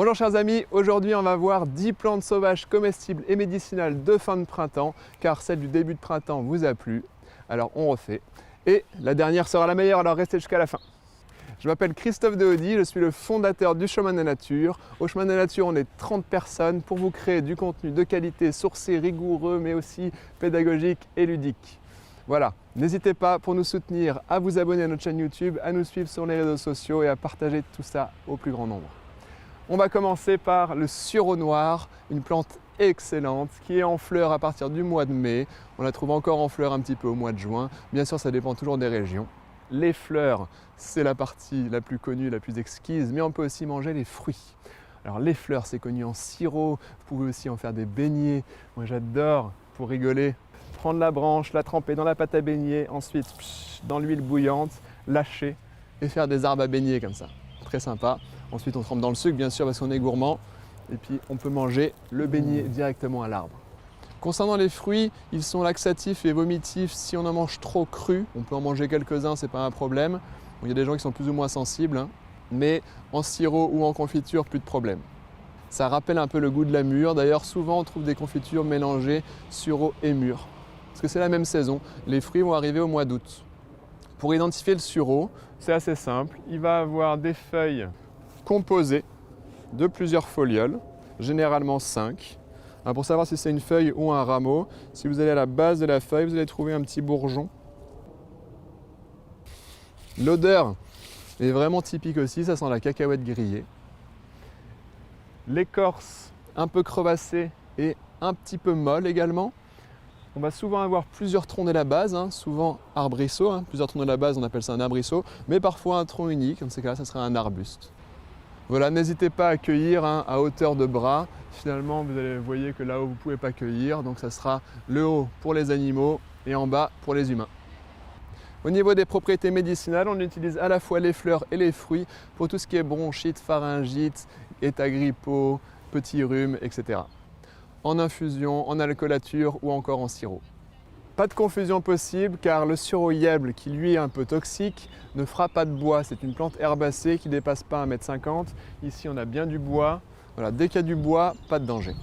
Bonjour chers amis, aujourd'hui on va voir 10 plantes sauvages comestibles et médicinales de fin de printemps, car celle du début de printemps vous a plu. Alors on refait. Et la dernière sera la meilleure, alors restez jusqu'à la fin. Je m'appelle Christophe Deaudy, je suis le fondateur du Chemin de la Nature. Au Chemin de la Nature, on est 30 personnes pour vous créer du contenu de qualité, sourcé, rigoureux, mais aussi pédagogique et ludique. Voilà, n'hésitez pas pour nous soutenir à vous abonner à notre chaîne YouTube, à nous suivre sur les réseaux sociaux et à partager tout ça au plus grand nombre. On va commencer par le sureau noir, une plante excellente qui est en fleurs à partir du mois de mai. On la trouve encore en fleurs un petit peu au mois de juin. Bien sûr, ça dépend toujours des régions. Les fleurs, c'est la partie la plus connue, la plus exquise, mais on peut aussi manger les fruits. Alors les fleurs, c'est connu en sirop, vous pouvez aussi en faire des beignets. Moi j'adore, pour rigoler, prendre la branche, la tremper dans la pâte à beignet, ensuite dans l'huile bouillante, lâcher et faire des arbres à beignets comme ça. Très sympa. Ensuite on trempe dans le sucre bien sûr parce qu'on est gourmand. Et puis on peut manger le beignet directement à l'arbre. Concernant les fruits, ils sont laxatifs et vomitifs si on en mange trop cru. On peut en manger quelques-uns, c'est pas un problème. Bon, il y a des gens qui sont plus ou moins sensibles, hein. Mais en sirop ou en confiture, plus de problème. Ça rappelle un peu le goût de la mûre. D'ailleurs, souvent on trouve des confitures mélangées sureau et mûre. Parce que c'est la même saison. Les fruits vont arriver au mois d'août. Pour identifier le sureau, c'est assez simple. Il va avoir des feuilles composées de plusieurs folioles, généralement 5. Alors pour savoir si c'est une feuille ou un rameau, si vous allez à la base de la feuille, vous allez trouver un petit bourgeon. L'odeur est vraiment typique aussi, ça sent la cacahuète grillée. L'écorce un peu crevassée et un petit peu molle également. On va souvent avoir plusieurs troncs de la base, hein, souvent arbrisseau, hein, plusieurs troncs de la base, on appelle ça un arbrisseau, mais parfois un tronc unique, dans ces cas-là, ça serait un arbuste. Voilà, n'hésitez pas à cueillir hein, à hauteur de bras. Finalement, vous voyez que là-haut, vous ne pouvez pas cueillir. Donc, ça sera le haut pour les animaux et en bas pour les humains. Au niveau des propriétés médicinales, on utilise à la fois les fleurs et les fruits pour tout ce qui est bronchite, pharyngite, état grippaux, petits rhumes, etc. En infusion, en alcoolature ou encore en sirop. Pas de confusion possible car le sureau yèble, qui lui est un peu toxique, ne fera pas de bois. C'est une plante herbacée qui ne dépasse pas 1,50 m. Ici, on a bien du bois. Voilà, dès qu'il y a du bois, pas de danger.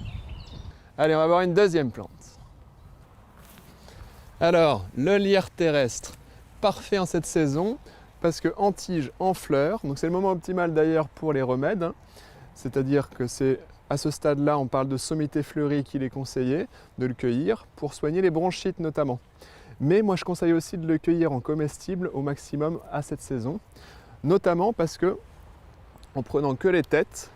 Allez, on va voir une deuxième plante. Alors, le lierre terrestre, parfait en cette saison parce que en tige, en fleurs, donc c'est le moment optimal d'ailleurs pour les remèdes, hein. C'est-à-dire que c'est à ce stade-là, on parle de sommité fleurie qu'il est conseillé de le cueillir pour soigner les bronchites notamment. Mais moi, je conseille aussi de le cueillir en comestible au maximum à cette saison, notamment parce que en prenant que les têtes,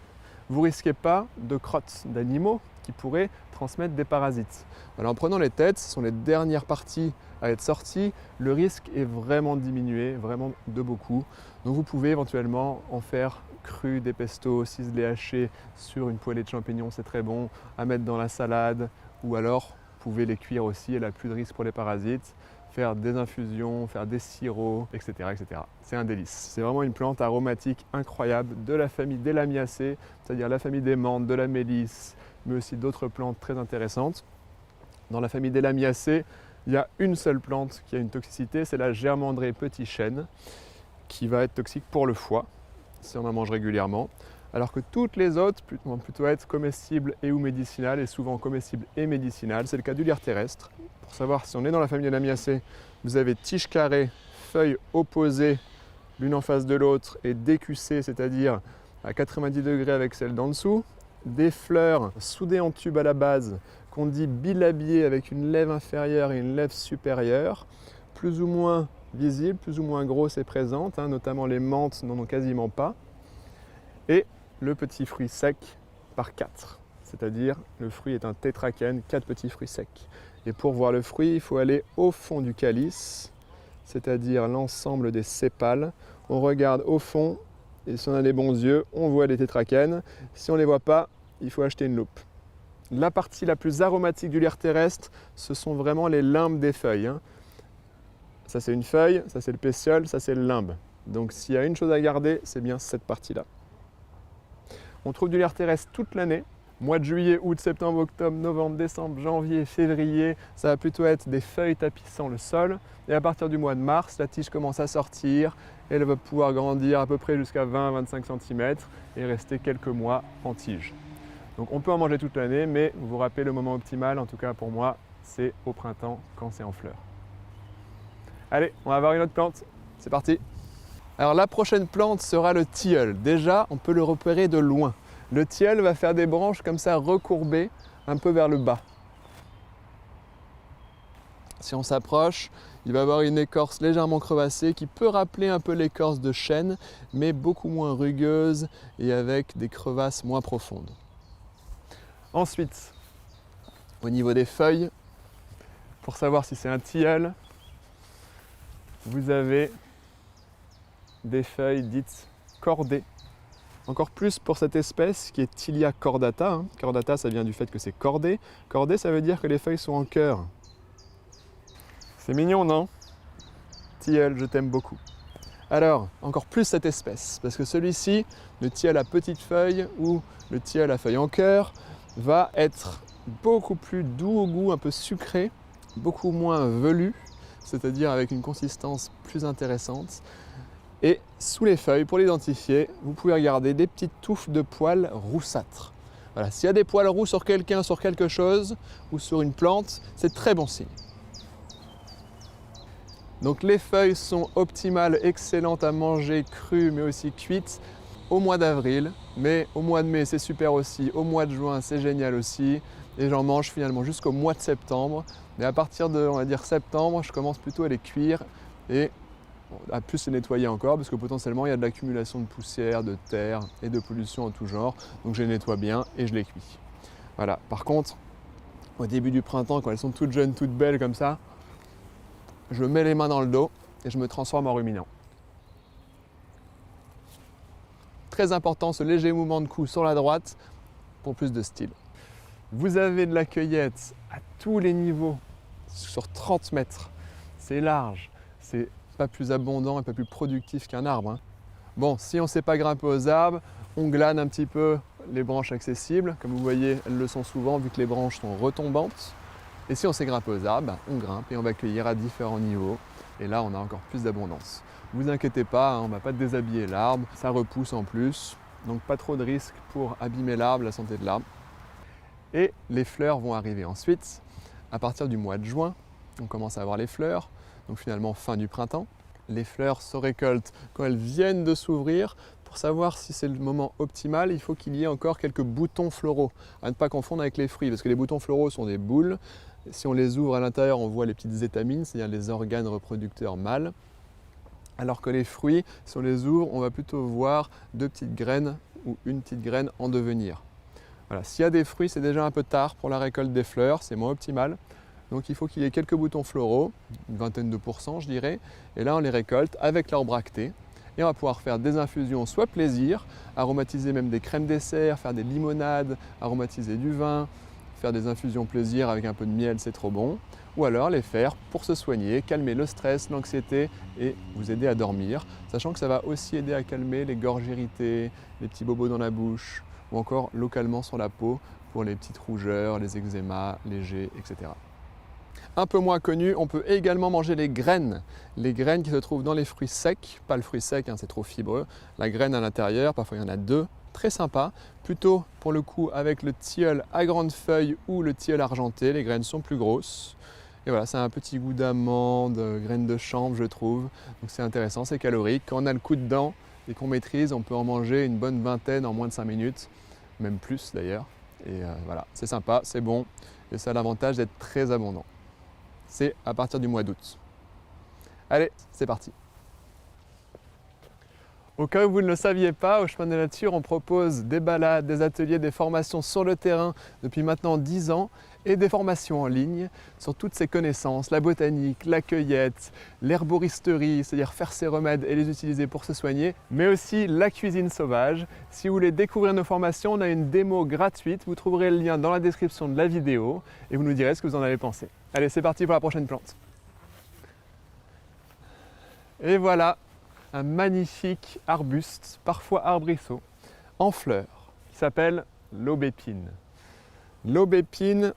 vous ne risquez pas de crottes d'animaux qui pourraient transmettre des parasites. Alors en prenant les têtes, ce sont les dernières parties à être sorties, le risque est vraiment diminué, vraiment de beaucoup. Donc vous pouvez éventuellement en faire cru, des pestos, ciselés hachés sur une poêlée de champignons, c'est très bon, à mettre dans la salade, ou alors vous pouvez les cuire aussi, elle n'a plus de risque pour les parasites, faire des infusions, faire des sirops, etc. etc. C'est un délice. C'est vraiment une plante aromatique incroyable de la famille des lamiacées, c'est-à-dire la famille des menthes, de la mélisse, mais aussi d'autres plantes très intéressantes. Dans la famille des lamiacées, il y a une seule plante qui a une toxicité, c'est la germandrée petit chêne, qui va être toxique pour le foie, si on en mange régulièrement, alors que toutes les autres vont plutôt être comestibles et ou médicinales, et souvent comestibles et médicinales. C'est le cas du lierre terrestre. Pour savoir si on est dans la famille des lamiacées, vous avez tige carrée, feuilles opposées l'une en face de l'autre et décussées, c'est-à-dire à 90 degrés avec celle d'en dessous, des fleurs soudées en tube à la base qu'on dit bilabiées avec une lèvre inférieure et une lèvre supérieure, plus ou moins visibles, plus ou moins grosses et présentes, hein, notamment les menthes n'en ont quasiment pas, et le petit fruit sec par 4, c'est-à-dire le fruit est un tétrachène, 4 petits fruits secs. Et pour voir le fruit, il faut aller au fond du calice, c'est-à-dire l'ensemble des sépales. On regarde au fond, et si on a les bons yeux, on voit les tétrachènes. Si on ne les voit pas, il faut acheter une loupe. La partie la plus aromatique du lierre terrestre, ce sont vraiment les limbes des feuilles, hein. Ça c'est une feuille, ça c'est le pétiole, ça c'est le limbe. Donc s'il y a une chose à garder, c'est bien cette partie-là. On trouve du lierre terrestre toute l'année, Mois de juillet, août, septembre, octobre, novembre, décembre, janvier, février, ça va plutôt être des feuilles tapissant le sol. Et à partir du mois de mars, la tige commence à sortir et elle va pouvoir grandir à peu près jusqu'à 20-25 cm et rester quelques mois en tige. Donc on peut en manger toute l'année, mais vous vous rappelez le moment optimal, en tout cas pour moi, c'est au printemps quand c'est en fleurs. Allez, on va voir une autre plante. C'est parti. Alors la prochaine plante sera le tilleul. Déjà, on peut le repérer de loin. Le tilleul va faire des branches comme ça recourbées un peu vers le bas. Si on s'approche, il va avoir une écorce légèrement crevassée qui peut rappeler un peu l'écorce de chêne, mais beaucoup moins rugueuse et avec des crevasses moins profondes. Ensuite, au niveau des feuilles, pour savoir si c'est un tilleul, vous avez des feuilles dites cordées. Encore plus pour cette espèce qui est Tilia cordata. Cordata, ça vient du fait que c'est cordé. Cordé, ça veut dire que les feuilles sont en cœur. C'est mignon, non? Tilleul, je t'aime beaucoup. Alors, encore plus cette espèce, parce que celui-ci, le tilleul à petites feuilles ou le tilleul à feuilles en cœur, va être beaucoup plus doux au goût, un peu sucré, beaucoup moins velu, c'est-à-dire avec une consistance plus intéressante. Et sous les feuilles, pour l'identifier, vous pouvez regarder des petites touffes de poils roussâtres. Voilà, s'il y a des poils roux sur quelqu'un, sur quelque chose ou sur une plante, c'est très bon signe. Donc les feuilles sont optimales, excellentes à manger crues mais aussi cuites au mois d'avril. Mais au mois de mai c'est super aussi, au mois de juin c'est génial aussi. Et j'en mange finalement jusqu'au mois de septembre. Mais à partir de, on va dire, septembre, je commence plutôt à les cuire et à plus les nettoyer encore parce que potentiellement il y a de l'accumulation de poussière, de terre et de pollution en tout genre. Donc je les nettoie bien et je les cuis. Voilà. Par contre, au début du printemps, quand elles sont toutes jeunes, toutes belles comme ça, je mets les mains dans le dos et je me transforme en ruminant. Très important ce léger mouvement de cou sur la droite pour plus de style. Vous avez de la cueillette à tous les niveaux sur 30 mètres. C'est large, c'est pas plus abondant et pas plus productif qu'un arbre. Bon, si on ne sait pas grimper aux arbres, on glane un petit peu les branches accessibles. Comme vous voyez, elles le sont souvent vu que les branches sont retombantes. Et si on sait grimper aux arbres, on grimpe et on va cueillir à différents niveaux. Et là, on a encore plus d'abondance. Ne vous inquiétez pas, on ne va pas déshabiller l'arbre, ça repousse en plus. Donc pas trop de risques pour abîmer l'arbre, la santé de l'arbre. Et les fleurs vont arriver ensuite. À partir du mois de juin, on commence à avoir les fleurs. Donc finalement, fin du printemps. Les fleurs se récoltent quand elles viennent de s'ouvrir. Pour savoir si c'est le moment optimal, il faut qu'il y ait encore quelques boutons floraux. À ne pas confondre avec les fruits, parce que les boutons floraux sont des boules. Si on les ouvre à l'intérieur, on voit les petites étamines, c'est-à-dire les organes reproducteurs mâles. Alors que les fruits, si on les ouvre, on va plutôt voir deux petites graines ou une petite graine en devenir. Voilà. S'il y a des fruits, c'est déjà un peu tard pour la récolte des fleurs, c'est moins optimal. Donc il faut qu'il y ait quelques boutons floraux, une vingtaine de pourcents je dirais, et là on les récolte avec leurs bractées. Et on va pouvoir faire des infusions soit plaisir, aromatiser même des crèmes dessert, faire des limonades, aromatiser du vin, faire des infusions plaisir avec un peu de miel, c'est trop bon. Ou alors les faire pour se soigner, calmer le stress, l'anxiété et vous aider à dormir. Sachant que ça va aussi aider à calmer les gorges irritées, les petits bobos dans la bouche ou encore localement sur la peau pour les petites rougeurs, les eczémas légers, etc. Un peu moins connu, on peut également manger les graines qui se trouvent dans les fruits secs, pas le fruit sec, c'est trop fibreux, la graine à l'intérieur, parfois il y en a deux, très sympa, plutôt pour le coup avec le tilleul à grandes feuilles ou le tilleul argenté, les graines sont plus grosses. Et voilà, ça a un petit goût d'amande, graines de chanvre je trouve, donc c'est intéressant, c'est calorique. Quand on a le coup dedans et qu'on maîtrise, on peut en manger une bonne vingtaine en moins de 5 minutes, même plus d'ailleurs. Et voilà, c'est sympa, c'est bon, et ça a l'avantage d'être très abondant. C'est à partir du mois d'août. Allez, c'est parti. Au cas où vous ne le saviez pas, au Chemin de la Nature, on propose des balades, des ateliers, des formations sur le terrain depuis maintenant 10 ans et des formations en ligne sur toutes ces connaissances, la botanique, la cueillette, l'herboristerie, c'est-à-dire faire ses remèdes et les utiliser pour se soigner, mais aussi la cuisine sauvage. Si vous voulez découvrir nos formations, on a une démo gratuite, vous trouverez le lien dans la description de la vidéo et vous nous direz ce que vous en avez pensé. Allez, c'est parti pour la prochaine plante. Et voilà, un magnifique arbuste, parfois arbrisseau, en fleurs, qui s'appelle l'aubépine. L'aubépine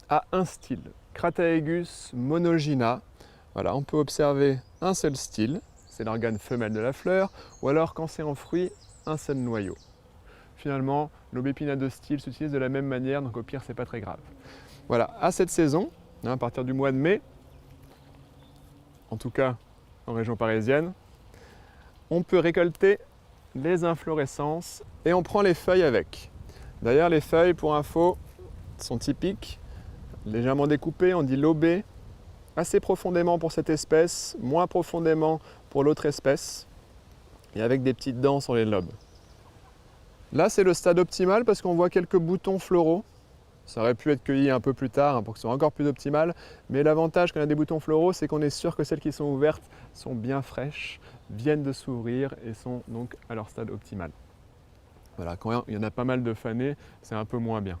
a un style, Crataegus monogyna. Voilà, on peut observer un seul style, c'est l'organe femelle de la fleur, ou alors quand c'est en fruit, un seul noyau. Finalement, l'aubépine à deux styles s'utilise de la même manière, donc au pire, c'est pas très grave. Voilà, à cette saison, à partir du mois de mai, en tout cas en région parisienne, on peut récolter les inflorescences et on prend les feuilles avec. D'ailleurs, les feuilles, pour info, sont typiques, légèrement découpées, on dit lobées, assez profondément pour cette espèce, moins profondément pour l'autre espèce, et avec des petites dents sur les lobes. Là, c'est le stade optimal parce qu'on voit quelques boutons floraux. Ça aurait pu être cueilli un peu plus tard pour que ce soit encore plus optimal, mais l'avantage quand on a des boutons floraux, c'est qu'on est sûr que celles qui sont ouvertes sont bien fraîches, viennent de s'ouvrir et sont donc à leur stade optimal. Voilà, quand il y en a pas mal de fanés, c'est un peu moins bien.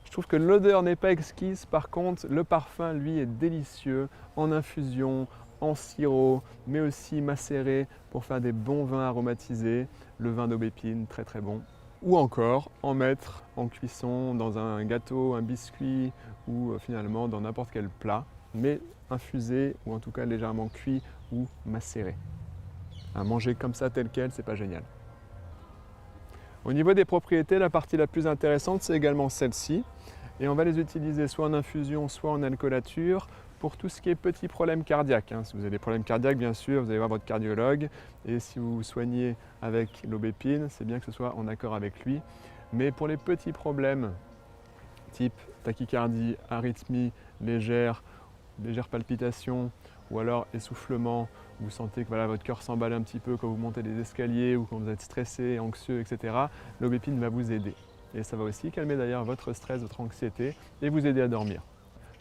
Je trouve que l'odeur n'est pas exquise, par contre le parfum lui est délicieux en infusion, en sirop, mais aussi macéré pour faire des bons vins aromatisés, le vin d'aubépine très très bon. Ou encore en mettre en cuisson dans un gâteau, un biscuit ou finalement dans n'importe quel plat, mais infusé ou en tout cas légèrement cuit ou macéré. À manger comme ça tel quel, c'est pas génial. Au niveau des propriétés, la partie la plus intéressante, c'est également celle-ci. Et on va les utiliser soit en infusion, soit en alcoolature pour tout ce qui est petits problèmes cardiaques. Si vous avez des problèmes cardiaques, bien sûr, vous allez voir votre cardiologue. Et si vous vous soignez avec l'aubépine, c'est bien que ce soit en accord avec lui. Mais pour les petits problèmes, type tachycardie, arythmie légère palpitation, ou alors essoufflement, vous sentez que voilà, votre cœur s'emballe un petit peu quand vous montez des escaliers ou quand vous êtes stressé, anxieux, etc., l'aubépine va vous aider. Et ça va aussi calmer d'ailleurs votre stress, votre anxiété et vous aider à dormir.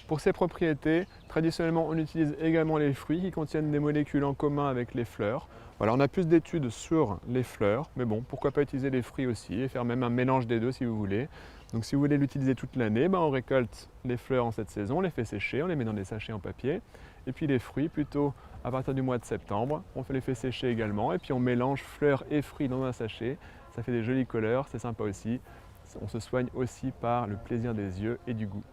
Pour ces propriétés, traditionnellement on utilise également les fruits qui contiennent des molécules en commun avec les fleurs. Voilà, on a plus d'études sur les fleurs, mais bon, pourquoi pas utiliser les fruits aussi et faire même un mélange des deux si vous voulez. Donc si vous voulez l'utiliser toute l'année, on récolte les fleurs en cette saison, on les fait sécher, on les met dans des sachets en papier. Et puis les fruits, plutôt à partir du mois de septembre, on les fait sécher également. Et puis on mélange fleurs et fruits dans un sachet. Ça fait des jolies couleurs, c'est sympa aussi. On se soigne aussi par le plaisir des yeux et du goût.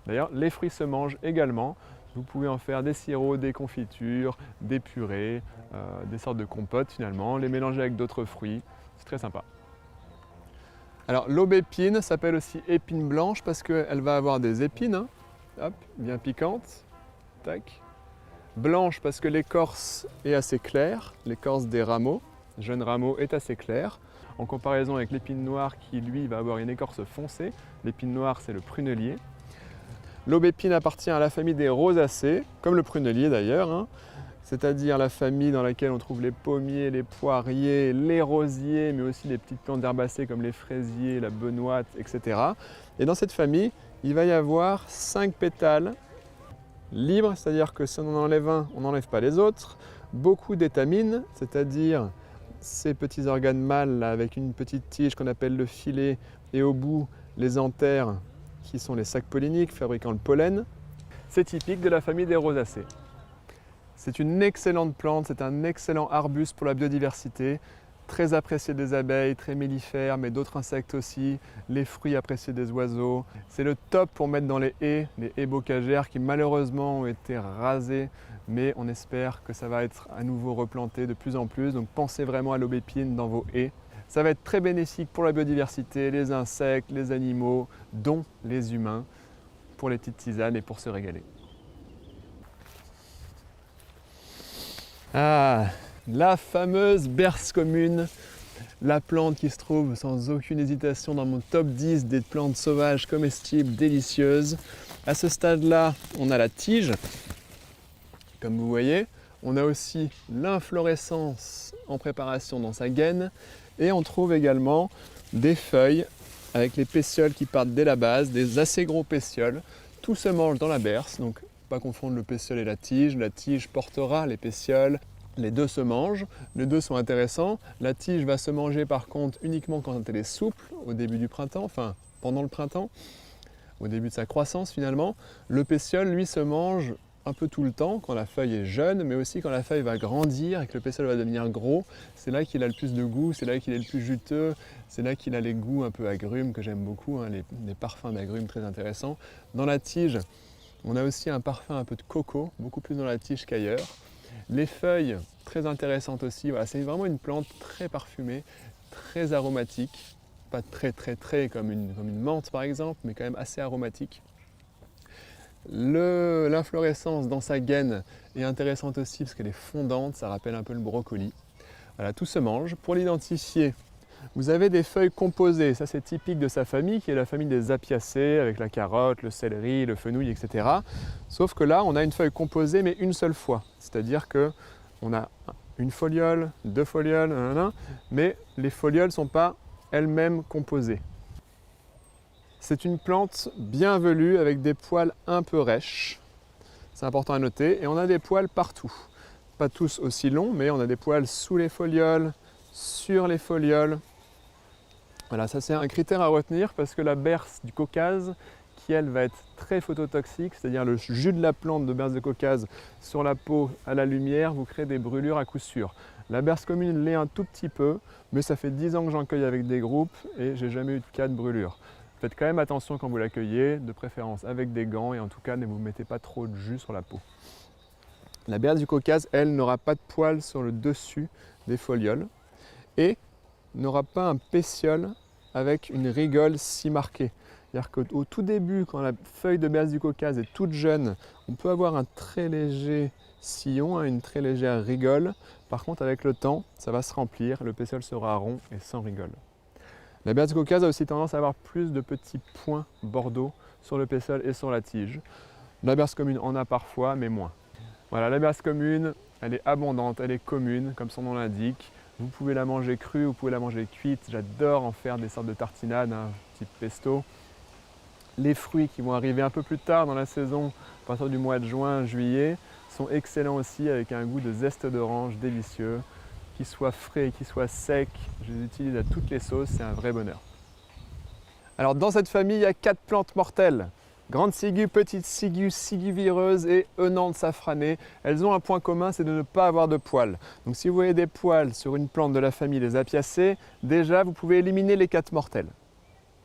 D'ailleurs, les fruits se mangent également. Vous pouvez en faire des sirops, des confitures, des purées, des sortes de compotes finalement, les mélanger avec d'autres fruits. C'est très sympa. Alors l'aubépine s'appelle aussi épine blanche parce qu'elle va avoir des épines, hop, bien piquantes. Tac. Blanche parce que l'écorce est assez claire, l'écorce des rameaux, jeune rameau est assez claire, en comparaison avec l'épine noire qui lui va avoir une écorce foncée. L'épine noire c'est le prunellier. L'aubépine appartient à la famille des rosacées, comme le prunellier d'ailleurs, c'est-à-dire la famille dans laquelle on trouve les pommiers, les poiriers, les rosiers, mais aussi les petites plantes herbacées comme les fraisiers, la benoîte, etc. Et dans cette famille, il va y avoir 5 pétales libres, c'est-à-dire que si on en enlève un, on n'enlève pas les autres. Beaucoup d'étamines, c'est-à-dire ces petits organes mâles là, avec une petite tige qu'on appelle le filet et au bout les anthères qui sont les sacs polliniques fabriquant le pollen. C'est typique de la famille des rosacées. C'est une excellente plante, c'est un excellent arbuste pour la biodiversité, très apprécié des abeilles, très mellifère, mais d'autres insectes aussi, les fruits appréciés des oiseaux. C'est le top pour mettre dans les haies bocagères qui malheureusement ont été rasées, mais on espère que ça va être à nouveau replanté de plus en plus, donc pensez vraiment à l'aubépine dans vos haies. Ça va être très bénéfique pour la biodiversité, les insectes, les animaux, dont les humains, pour les petites tisanes et pour se régaler. Ah, la fameuse berce commune, la plante qui se trouve sans aucune hésitation dans mon top 10 des plantes sauvages comestibles délicieuses. À ce stade-là, on a la tige, comme vous voyez. On a aussi l'inflorescence en préparation dans sa gaine. Et on trouve également des feuilles avec les pétioles qui partent dès la base, des assez gros pétioles. Tout se mange dans la berce, donc pas confondre le pétiole et la tige. La tige portera les pétioles. Les deux se mangent, les deux sont intéressants. La tige va se manger par contre uniquement quand elle est souple, au début du printemps, enfin pendant le printemps, au début de sa croissance finalement. Le pétiole, lui, se mange un peu tout le temps, quand la feuille est jeune, mais aussi quand la feuille va grandir et que le pétiole va devenir gros. C'est là qu'il a le plus de goût, c'est là qu'il est le plus juteux, c'est là qu'il a les goûts un peu agrumes que j'aime beaucoup, hein, les parfums d'agrumes très intéressants. Dans la tige, on a aussi un parfum un peu de coco, beaucoup plus dans la tige qu'ailleurs. Les feuilles, très intéressantes aussi, voilà, c'est vraiment une plante très parfumée, très aromatique, pas très comme une menthe par exemple, mais quand même assez aromatique. L'inflorescence dans sa gaine est intéressante aussi parce qu'elle est fondante, ça rappelle un peu le brocoli. Voilà, tout se mange. Pour l'identifier, vous avez des feuilles composées, ça c'est typique de sa famille qui est la famille des apiacées avec la carotte, le céleri, le fenouil, etc. Sauf que là on a une feuille composée mais une seule fois, c'est-à-dire qu'on a une foliole, deux folioles, mais les folioles ne sont pas elles-mêmes composées. C'est une plante bien velue avec des poils un peu rêches, c'est important à noter, et on a des poils partout. Pas tous aussi longs, mais on a des poils sous les folioles, sur les folioles. Voilà, ça c'est un critère à retenir parce que la berce du Caucase, qui elle va être très phototoxique, c'est-à-dire le jus de la plante de berce de Caucase sur la peau à la lumière vous crée des brûlures à coup sûr. La berce commune l'est un tout petit peu, mais ça fait 10 ans que j'en cueille avec des groupes et j'ai jamais eu de cas de brûlure. Faites quand même attention quand vous la cueillez, de préférence avec des gants et en tout cas ne vous mettez pas trop de jus sur la peau. La berce du Caucase, elle, n'aura pas de poils sur le dessus des folioles et n'aura pas un pétiole avec une rigole si marquée. C'est-à-dire qu'au tout début, quand la feuille de berce du Caucase est toute jeune, on peut avoir un très léger sillon, une très légère rigole. Par contre, avec le temps, ça va se remplir, le pétiole sera rond et sans rigole. La berce du Caucase a aussi tendance à avoir plus de petits points bordeaux sur le pétiole et sur la tige. La berce commune en a parfois, mais moins. Voilà, la berce commune, elle est abondante, elle est commune, comme son nom l'indique. Vous pouvez la manger crue, vous pouvez la manger cuite. J'adore en faire des sortes de tartinades, type pesto. Les fruits qui vont arriver un peu plus tard dans la saison, à partir du mois de juin, juillet, sont excellents aussi avec un goût de zeste d'orange délicieux. Qu'ils soient frais, qu'ils soient secs, je les utilise à toutes les sauces, c'est un vrai bonheur. Alors dans cette famille, il y a 4 plantes mortelles. Grande ciguë, petite ciguë, ciguë vireuse et Eunanthe safranée. Elles ont un point commun, c'est de ne pas avoir de poils. Donc si vous voyez des poils sur une plante de la famille des apiacées, déjà vous pouvez éliminer les 4 mortelles.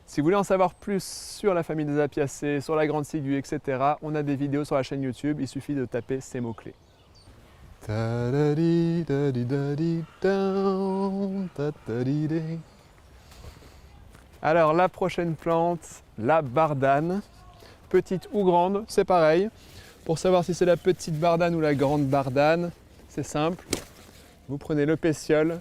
Si vous voulez en savoir plus sur la famille des apiacées, sur la grande ciguë, etc., on a des vidéos sur la chaîne YouTube, il suffit de taper ces mots-clés. Alors la prochaine plante, la bardane. Petite ou grande, c'est pareil. Pour savoir si c'est la petite bardane ou la grande bardane, c'est simple. Vous prenez le pétiole.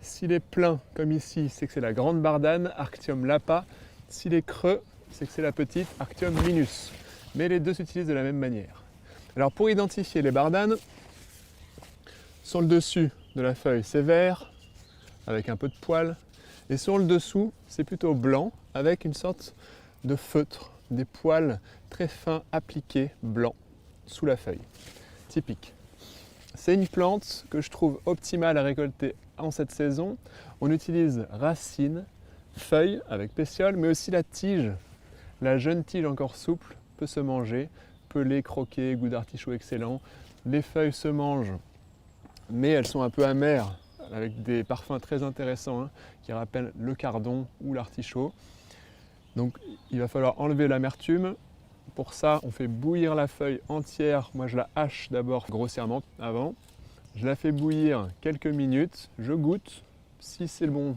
S'il est plein, comme ici, c'est que c'est la grande bardane, Arctium lapa. S'il est creux, c'est que c'est la petite, Arctium minus. Mais les deux s'utilisent de la même manière. Alors pour identifier les bardanes, sur le dessus de la feuille, c'est vert, avec un peu de poils. Et sur le dessous, c'est plutôt blanc, avec une sorte de feutre, des poils très fins appliqués blancs sous la feuille. Typique. C'est une plante que je trouve optimale à récolter en cette saison. On utilise racines, feuilles avec pétiole, mais aussi la tige. La jeune tige encore souple peut se manger, pelée, croquée, goût d'artichaut excellent. Les feuilles se mangent, mais elles sont un peu amères, avec des parfums très intéressants qui rappellent le cardon ou l'artichaut. Donc il va falloir enlever l'amertume. Pour ça, on fait bouillir la feuille entière. Moi, je la hache d'abord grossièrement avant. Je la fais bouillir quelques minutes. Je goûte. Si c'est bon,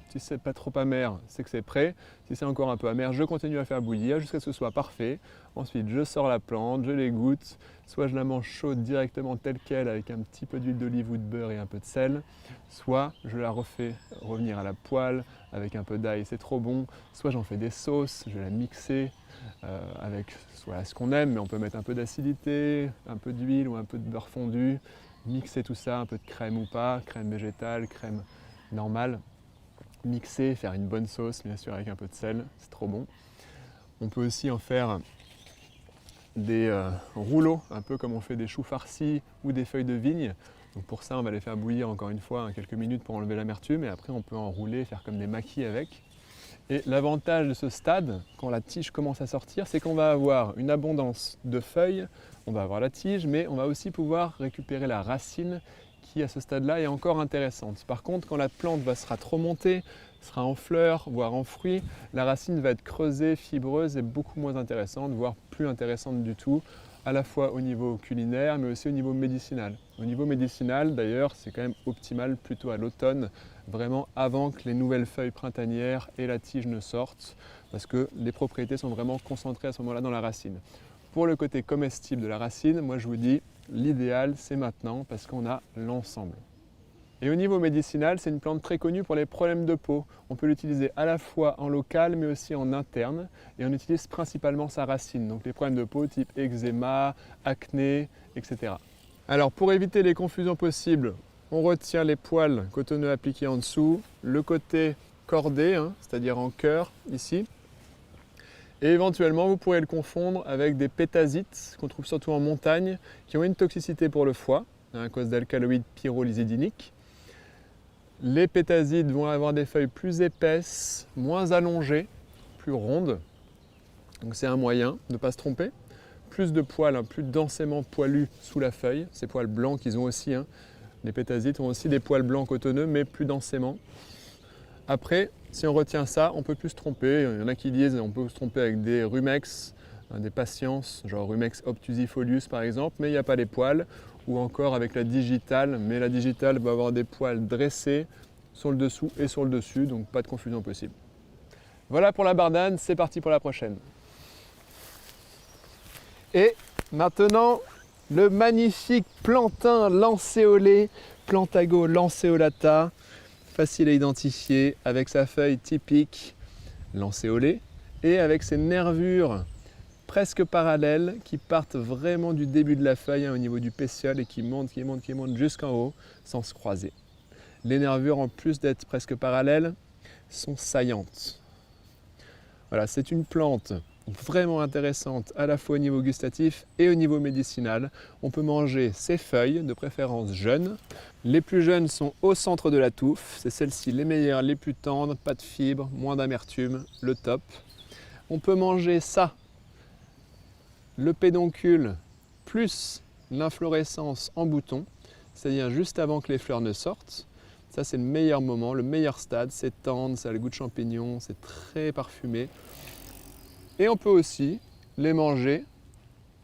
si c'est pas trop amer, c'est que c'est prêt. Si c'est encore un peu amer, je continue à faire bouillir jusqu'à ce que ce soit parfait. Ensuite, je sors la plante, je l'égoutte. Soit je la mange chaude directement telle qu'elle avec un petit peu d'huile d'olive ou de beurre et un peu de sel. Soit je la refais revenir à la poêle avec un peu d'ail, c'est trop bon. Soit j'en fais des sauces, je vais la mixer avec soit ce qu'on aime, mais on peut mettre un peu d'acidité, un peu d'huile ou un peu de beurre fondu. Mixer tout ça, un peu de crème ou pas, crème végétale, crème normale. Mixer, faire une bonne sauce, bien sûr avec un peu de sel, c'est trop bon. On peut aussi en faire des rouleaux, un peu comme on fait des choux farcis ou des feuilles de vigne. Donc pour ça, on va les faire bouillir encore une fois quelques minutes pour enlever l'amertume et après on peut enrouler, faire comme des maquis avec. Et l'avantage de ce stade, quand la tige commence à sortir, c'est qu'on va avoir une abondance de feuilles, on va avoir la tige, mais on va aussi pouvoir récupérer la racine qui, à ce stade-là, est encore intéressante. Par contre, quand la plante sera trop montée, sera en fleurs, voire en fruits, la racine va être creusée, fibreuse et beaucoup moins intéressante, voire plus intéressante du tout, à la fois au niveau culinaire, mais aussi au niveau médicinal. Au niveau médicinal, d'ailleurs, c'est quand même optimal plutôt à l'automne, vraiment avant que les nouvelles feuilles printanières et la tige ne sortent, parce que les propriétés sont vraiment concentrées à ce moment-là dans la racine. Pour le côté comestible de la racine, moi je vous dis, l'idéal c'est maintenant, parce qu'on a l'ensemble. Et au niveau médicinal, c'est une plante très connue pour les problèmes de peau. On peut l'utiliser à la fois en local, mais aussi en interne, et on utilise principalement sa racine, donc les problèmes de peau type eczéma, acné, etc. Alors pour éviter les confusions possibles, on retient les poils cotonneux appliqués en dessous, le côté cordé, c'est-à-dire en cœur ici. Et éventuellement, vous pourrez le confondre avec des pétasites qu'on trouve surtout en montagne, qui ont une toxicité pour le foie, à cause d'alcaloïdes pyrrolysidiniques. Les pétasites vont avoir des feuilles plus épaisses, moins allongées, plus rondes. Donc c'est un moyen de ne pas se tromper. Plus de poils, plus densément poilus sous la feuille. Ces poils blancs qu'ils ont aussi. Les pétasites ont aussi des poils blancs cotonneux, mais plus densément. Après, si on retient ça, on ne peut plus se tromper. Il y en a qui disent qu'on peut se tromper avec des rumex, des patience, genre rumex obtusifolius par exemple, mais il n'y a pas les poils. Ou encore avec la digitale, mais la digitale va avoir des poils dressés sur le dessous et sur le dessus, donc pas de confusion possible. Voilà pour la bardane, c'est parti pour la prochaine. Et maintenant, le magnifique plantain lancéolé, Plantago lanceolata, facile à identifier, avec sa feuille typique lancéolée et avec ses nervures presque parallèles qui partent vraiment du début de la feuille au niveau du pétiole et qui montent jusqu'en haut sans se croiser. Les nervures, en plus d'être presque parallèles, sont saillantes. Voilà, c'est une plante vraiment intéressante à la fois au niveau gustatif et au niveau médicinal. On peut manger ses feuilles, de préférence jeunes. Les plus jeunes sont au centre de la touffe, c'est celles-ci les meilleures, les plus tendres, pas de fibres, moins d'amertume, le top. On peut manger ça, le pédoncule plus l'inflorescence en bouton, c'est-à-dire juste avant que les fleurs ne sortent. Ça c'est le meilleur moment, le meilleur stade, c'est tendre, ça a le goût de champignon, c'est très parfumé. Et on peut aussi les manger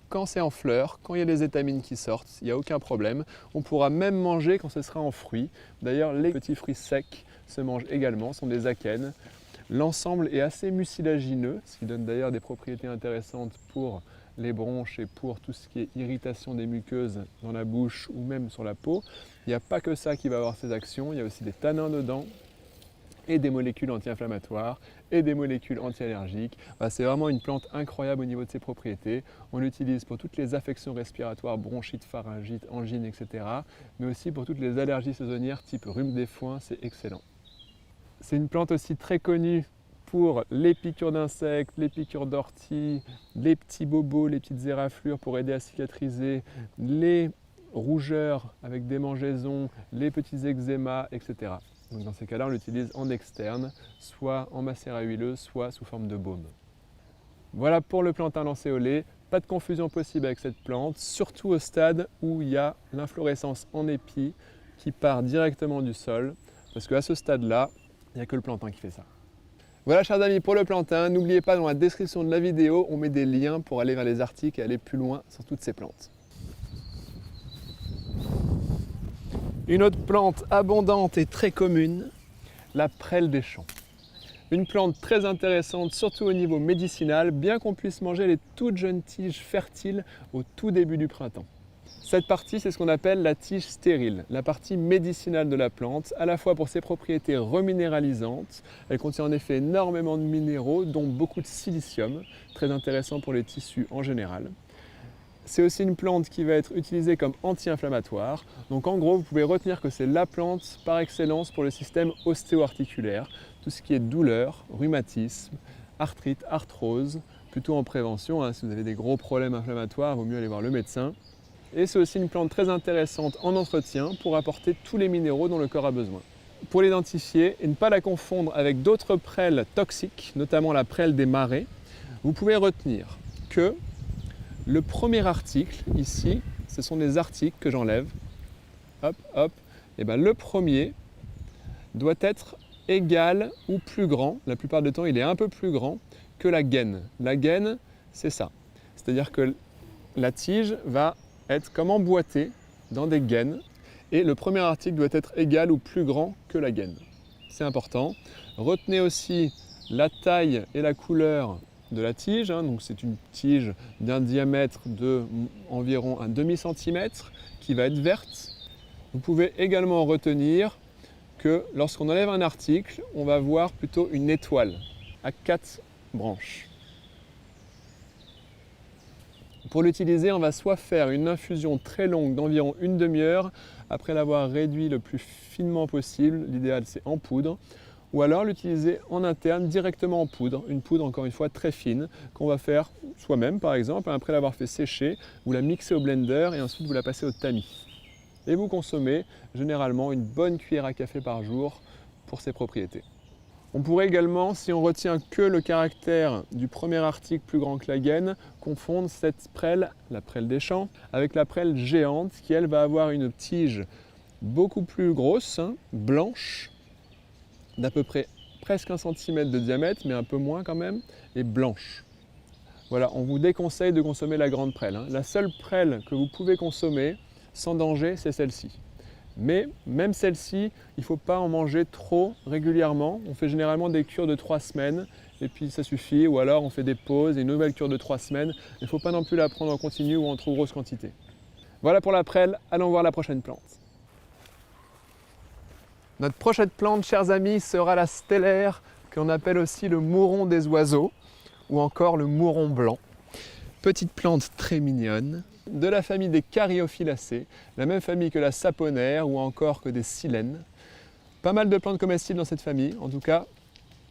quand c'est en fleurs, quand il y a des étamines qui sortent, il n'y a aucun problème. On pourra même manger quand ce sera en fruits. D'ailleurs, les petits fruits secs se mangent également, sont des akènes. L'ensemble est assez mucilagineux, ce qui donne d'ailleurs des propriétés intéressantes pour les bronches et pour tout ce qui est irritation des muqueuses dans la bouche ou même sur la peau. Il n'y a pas que ça qui va avoir ces actions, il y a aussi des tanins dedans et des molécules anti-inflammatoires et des molécules anti-allergiques. C'est vraiment une plante incroyable au niveau de ses propriétés. On l'utilise pour toutes les affections respiratoires, bronchite, pharyngite, angine, etc. Mais aussi pour toutes les allergies saisonnières type rhume des foins, c'est excellent. C'est une plante aussi très connue pour les piqûres d'insectes, les piqûres d'orties, les petits bobos, les petites éraflures pour aider à cicatriser, les rougeurs avec des mangeaisons, les petits eczémas, etc. Donc dans ces cas-là, on l'utilise en externe, soit en macérat huileux, soit sous forme de baume. Voilà pour le plantain lancéolé. Pas de confusion possible avec cette plante, surtout au stade où il y a l'inflorescence en épi qui part directement du sol, parce qu'à ce stade-là, il n'y a que le plantain qui fait ça. Voilà chers amis pour le plantain, n'oubliez pas dans la description de la vidéo, on met des liens pour aller vers les articles et aller plus loin sur toutes ces plantes. Une autre plante abondante et très commune, la prêle des champs. Une plante très intéressante, surtout au niveau médicinal, bien qu'on puisse manger les toutes jeunes tiges fertiles au tout début du printemps. Cette partie, c'est ce qu'on appelle la tige stérile, la partie médicinale de la plante, à la fois pour ses propriétés reminéralisantes. Elle contient en effet énormément de minéraux, dont beaucoup de silicium, très intéressant pour les tissus en général. C'est aussi une plante qui va être utilisée comme anti-inflammatoire. Donc en gros, vous pouvez retenir que c'est la plante par excellence pour le système ostéo-articulaire. Tout ce qui est douleur, rhumatisme, arthrite, arthrose, plutôt en prévention. Si vous avez des gros problèmes inflammatoires, il vaut mieux aller voir le médecin. Et c'est aussi une plante très intéressante en entretien pour apporter tous les minéraux dont le corps a besoin. pour l'identifier et ne pas la confondre avec d'autres prêles toxiques, notamment la prêle des marais, vous pouvez retenir que le premier article, ici, ce sont des articles que j'enlève, hop, hop, et bien le premier doit être égal ou plus grand, la plupart du temps il est un peu plus grand que la gaine. La gaine, c'est ça, c'est-à-dire que la tige va être comme emboîtée dans des gaines et le premier article doit être égal ou plus grand que la gaine. C'est important. Retenez aussi la taille et la couleur de la tige, donc c'est une tige d'un diamètre de environ un demi-centimètre qui va être verte. Vous pouvez également retenir que lorsqu'on enlève un article, on va voir plutôt une étoile à 4 branches. Pour l'utiliser, on va soit faire une infusion très longue d'environ une demi-heure après l'avoir réduit le plus finement possible, l'idéal c'est en poudre, ou alors l'utiliser en interne directement en poudre, une poudre encore une fois très fine qu'on va faire soi-même par exemple, après l'avoir fait sécher, vous la mixez au blender et ensuite vous la passez au tamis. Et vous consommez généralement une bonne cuillère à café par jour pour ses propriétés. On pourrait également, si on retient que le caractère du premier article plus grand que la gaine, confondre cette prêle, la prêle des champs, avec la prêle géante qui elle va avoir une tige beaucoup plus grosse, blanche, d'à peu près presque 1 cm de diamètre, mais un peu moins quand même, et blanche. Voilà, on vous déconseille de consommer la grande prêle. La seule prêle que vous pouvez consommer sans danger, c'est celle-ci. Mais même celle-ci, il ne faut pas en manger trop régulièrement. On fait généralement des cures de 3 semaines et puis ça suffit. Ou alors on fait des pauses et une nouvelle cure de 3 semaines. Il ne faut pas non plus la prendre en continu ou en trop grosse quantité. Voilà pour la prêle, allons voir la prochaine plante. Notre prochaine plante, chers amis, sera la stellaire, qu'on appelle aussi le mouron des oiseaux ou encore le mouron blanc. Petite plante très mignonne, de la famille des Caryophyllacées, la même famille que la saponaire ou encore que des silènes. Pas mal de plantes comestibles dans cette famille, en tout cas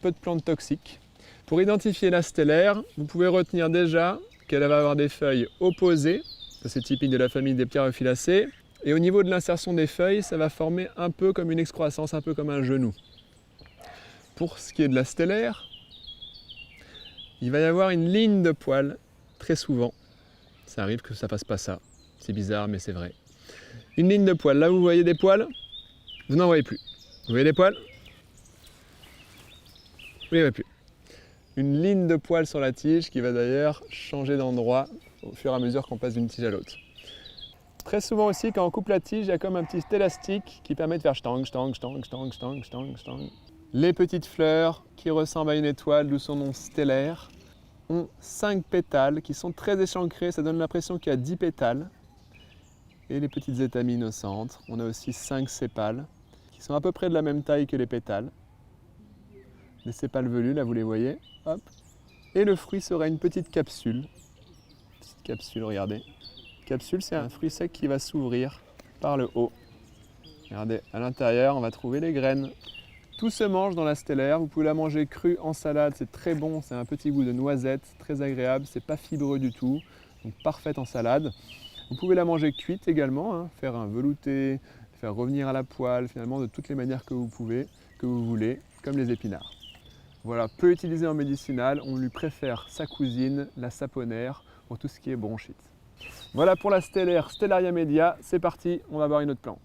peu de plantes toxiques. Pour identifier la stellaire, vous pouvez retenir déjà qu'elle va avoir des feuilles opposées, ça c'est typique de la famille des Caryophyllacées, et au niveau de l'insertion des feuilles, ça va former un peu comme une excroissance, un peu comme un genou. Pour ce qui est de la stellaire, il va y avoir une ligne de poils très souvent. Ça arrive que ça fasse pas ça. C'est bizarre, mais c'est vrai. Une ligne de poils. Là, vous voyez des poils, vous n'en voyez plus. Vous voyez des poils, vous n'en voyez plus. Une ligne de poils sur la tige qui va d'ailleurs changer d'endroit au fur et à mesure qu'on passe d'une tige à l'autre. Très souvent aussi, quand on coupe la tige, il y a comme un petit élastique qui permet de faire stang, stang, stang, stang, stang, stang, stang. Les petites fleurs qui ressemblent à une étoile, d'où son nom stellaire, ont 5 pétales qui sont très échancrés, ça donne l'impression qu'il y a 10 pétales. Et les petites étamines au centre, on a aussi 5 sépales qui sont à peu près de la même taille que les pétales. Les sépales velus, là vous les voyez, hop. Et le fruit sera une petite capsule. Petite capsule, regardez. Capsule, c'est un fruit sec qui va s'ouvrir par le haut. Regardez, à l'intérieur, on va trouver les graines. Tout se mange dans la stellaire, vous pouvez la manger crue en salade, c'est très bon, c'est un petit goût de noisette, très agréable, c'est pas fibreux du tout, donc parfaite en salade. Vous pouvez la manger cuite également, faire un velouté, faire revenir à la poêle, finalement de toutes les manières que vous pouvez, que vous voulez, comme les épinards. Voilà, peu utilisé en médicinal, on lui préfère sa cousine, la saponaire, pour tout ce qui est bronchite. Voilà pour la stellaire Stellaria media, c'est parti, on va voir une autre plante.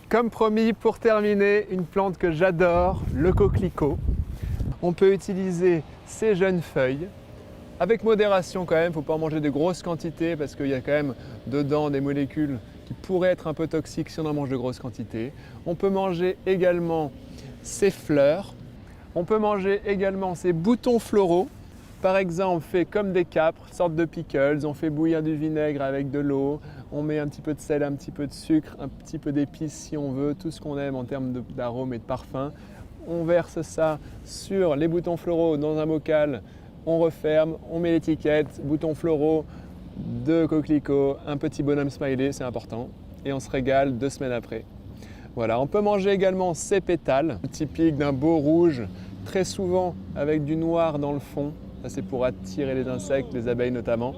Comme promis, pour terminer, une plante que j'adore, le coquelicot. On peut utiliser ses jeunes feuilles, avec modération quand même, il ne faut pas en manger de grosses quantités parce qu'il y a quand même dedans des molécules qui pourraient être un peu toxiques si on en mange de grosses quantités. On peut manger également ses fleurs, on peut manger également ses boutons floraux. Par exemple, fait comme des câpres, sorte de pickles, on fait bouillir du vinaigre avec de l'eau, on met un petit peu de sel, un petit peu de sucre, un petit peu d'épices si on veut, tout ce qu'on aime en termes d'arômes et de parfums. On verse ça sur les boutons floraux dans un bocal, on referme, on met l'étiquette, boutons floraux de coquelicot, un petit bonhomme smiley, c'est important, et on se régale 2 semaines après. Voilà, on peut manger également ces pétales, typiques d'un beau rouge, très souvent avec du noir dans le fond. Ça, c'est pour attirer les insectes, les abeilles notamment.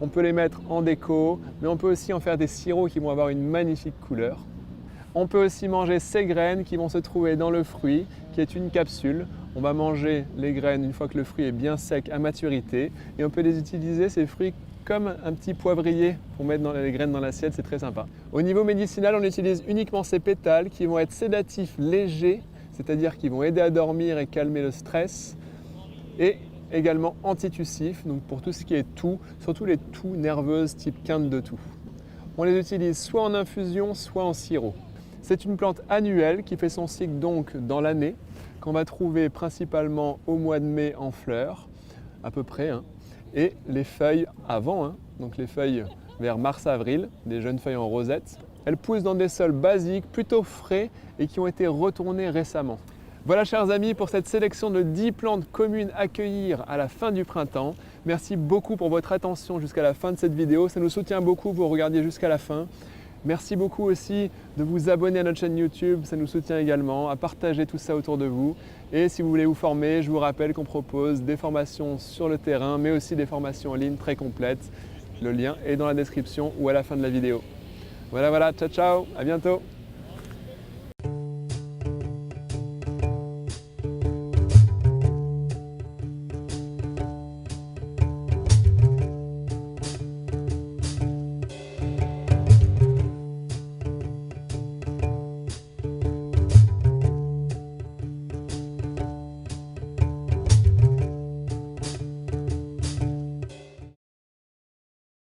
On peut les mettre en déco, mais on peut aussi en faire des sirops qui vont avoir une magnifique couleur. On peut aussi manger ces graines qui vont se trouver dans le fruit, qui est une capsule. On va manger les graines une fois que le fruit est bien sec à maturité et on peut les utiliser, ces fruits, comme un petit poivrier pour mettre les graines dans l'assiette, c'est très sympa. Au niveau médicinal, on utilise uniquement ces pétales qui vont être sédatifs légers, c'est-à-dire qui vont aider à dormir et calmer le stress, et également antitussifs, donc pour tout ce qui est toux, surtout les toux nerveuses type quinte de toux. On les utilise soit en infusion, soit en sirop. C'est une plante annuelle qui fait son cycle donc dans l'année, qu'on va trouver principalement au mois de mai en fleurs, à peu près, et les feuilles avant, donc les feuilles vers mars-avril, des jeunes feuilles en rosette. Elles poussent dans des sols basiques, plutôt frais et qui ont été retournés récemment. Voilà chers amis pour cette sélection de 10 plantes communes à cueillir à la fin du printemps. Merci beaucoup pour votre attention jusqu'à la fin de cette vidéo. Ça nous soutient beaucoup que vous regardiez jusqu'à la fin. Merci beaucoup aussi de vous abonner à notre chaîne YouTube, ça nous soutient également, à partager tout ça autour de vous. Et si vous voulez vous former, je vous rappelle qu'on propose des formations sur le terrain, mais aussi des formations en ligne très complètes. Le lien est dans la description ou à la fin de la vidéo. Voilà, ciao ciao, à bientôt.